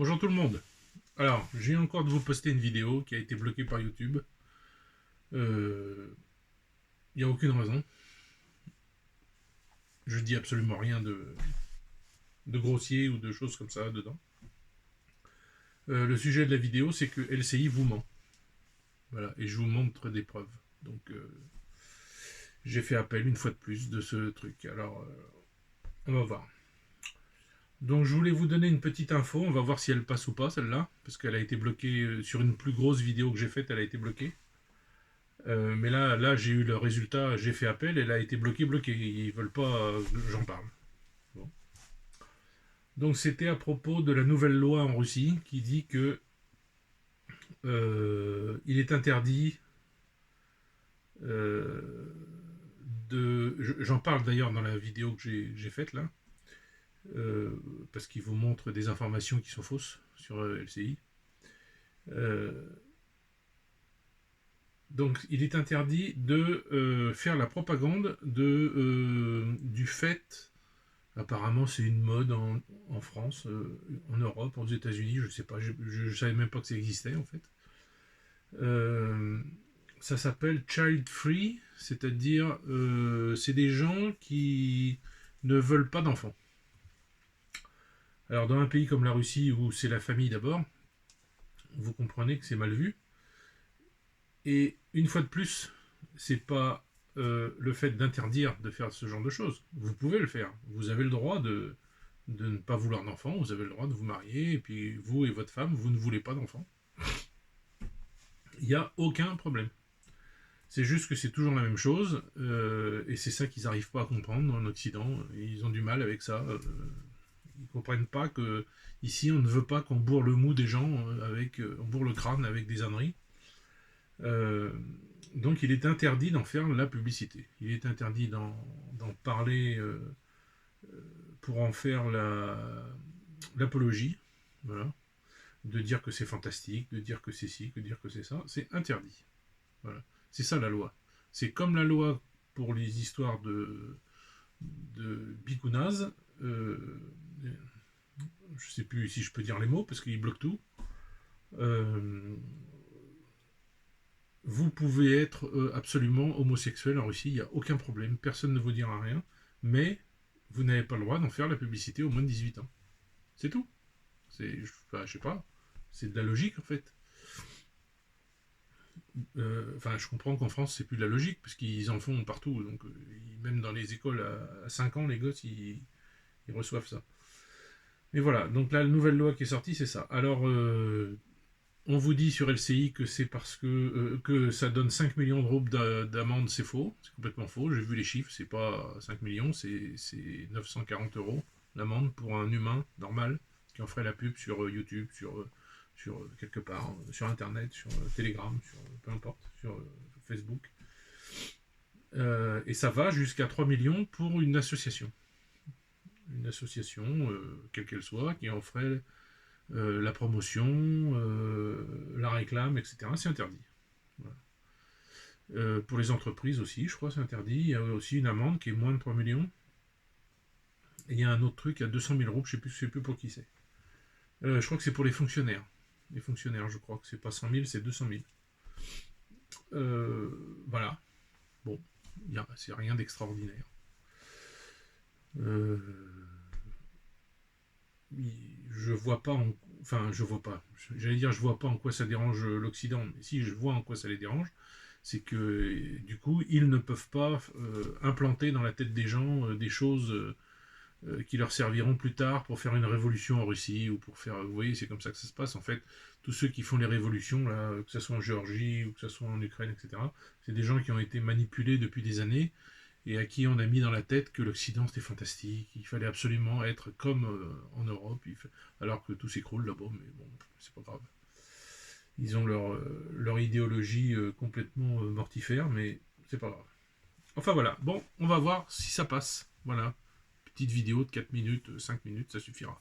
Bonjour tout le monde. Alors, je viens encore de vous poster une vidéo qui a été bloquée par YouTube. Il n'y a aucune raison. Je dis absolument rien de grossier ou de choses comme ça dedans. Le sujet de la vidéo, c'est que LCI vous ment. Voilà, et je vous montre des preuves. Donc, j'ai fait appel une fois de plus de ce truc. Alors, on va voir. Donc, je voulais vous donner une petite info. On va voir si elle passe ou pas, celle-là. Parce qu'elle a été bloquée sur une plus grosse vidéo que j'ai faite, elle a été bloquée. Mais là j'ai eu le résultat, j'ai fait appel, elle a été bloquée. Ils veulent pas que j'en parle. Bon. Donc c'était à propos de la nouvelle loi en Russie qui dit que il est interdit euh, j'en parle d'ailleurs dans la vidéo que j'ai faite là, parce qu'il vous montre des informations qui sont fausses sur LCI. Euh, donc il est interdit de faire la propagande du fait. Apparemment, c'est une mode en France, en Europe, aux États-Unis, je ne sais pas, je ne savais même pas que ça existait en fait. Euh, Ça s'appelle child free, c'est-à-dire c'est des gens qui ne veulent pas d'enfants. Alors dans un pays comme la Russie où c'est la famille d'abord, vous comprenez que c'est mal vu. Et une fois de plus, c'est pas le fait d'interdire de faire ce genre de choses. Vous pouvez le faire. Vous avez le droit de ne pas vouloir d'enfants, vous avez le droit de vous marier, et puis vous et votre femme, vous ne voulez pas d'enfants. Il n'y a aucun problème. C'est juste que c'est toujours la même chose, et c'est ça qu'ils n'arrivent pas à comprendre en Occident. Ils ont du mal avec ça. Ils ne comprennent pas que ici on ne veut pas qu'on bourre le mou des gens on bourre le crâne avec des âneries. Euh, donc il est interdit d'en faire la publicité. Il est interdit d'en parler pour en faire l'apologie. Voilà. De dire que c'est fantastique, de dire que c'est ci, de dire que c'est ça. C'est interdit. Voilà. C'est ça la loi. C'est comme la loi pour les histoires de bicounaz. Je ne sais plus si je peux dire les mots parce qu'ils bloquent tout. Euh, Vous pouvez être absolument homosexuel en Russie, il n'y a aucun problème, personne ne vous dira rien, mais vous n'avez pas le droit d'en faire la publicité au moins de 18 ans. C'est tout. Enfin, je sais pas, c'est de la logique en fait. Enfin, je comprends qu'en France, c'est plus de la logique, parce qu'ils en font partout. Donc, même dans les écoles à 5 ans, les gosses, ils reçoivent ça. Mais voilà, donc là, la nouvelle loi qui est sortie, c'est ça. Alors, on vous dit sur LCI que c'est parce que ça donne 5 millions de roubles d'amende, c'est faux. C'est complètement faux. J'ai vu les chiffres, c'est pas 5 millions, c'est 940 euros l'amende pour un humain normal qui en ferait la pub sur YouTube, sur quelque part, sur Internet, sur Telegram, sur peu importe, sur Facebook. Et ça va jusqu'à 3 millions pour une association. Une association, quelle qu'elle soit, qui en ferait la promotion, la réclame, etc. C'est interdit. Voilà. Pour les entreprises aussi, je crois, c'est interdit. Il y a aussi une amende qui est moins de 3 millions. Et il y a un autre truc à 200 000 euros, je ne sais plus pour qui c'est. Je crois que c'est pour les fonctionnaires. Les fonctionnaires, je crois que c'est pas 100 000, c'est 200 000. Voilà. Bon, c'est rien d'extraordinaire. Euh, je vois pas enfin je vois pas, j'allais dire je vois pas en quoi ça dérange l'Occident, mais si je vois en quoi ça les dérange, c'est que du coup ils ne peuvent pas implanter dans la tête des gens des choses qui leur serviront plus tard pour faire une révolution en Russie ou pour faire, vous voyez, c'est comme ça que ça se passe en fait. Tous ceux qui font les révolutions là, que ce soit en Géorgie ou que ce soit en Ukraine, etc., c'est des gens qui ont été manipulés depuis des années et à qui on a mis dans la tête que l'Occident c'était fantastique, il fallait absolument être comme en Europe, alors que tout s'écroule là-bas, mais bon, c'est pas grave. Ils ont leur idéologie complètement mortifère, mais c'est pas grave. Enfin voilà, bon, on va voir si ça passe. Voilà, petite vidéo de 4 minutes, 5 minutes, ça suffira.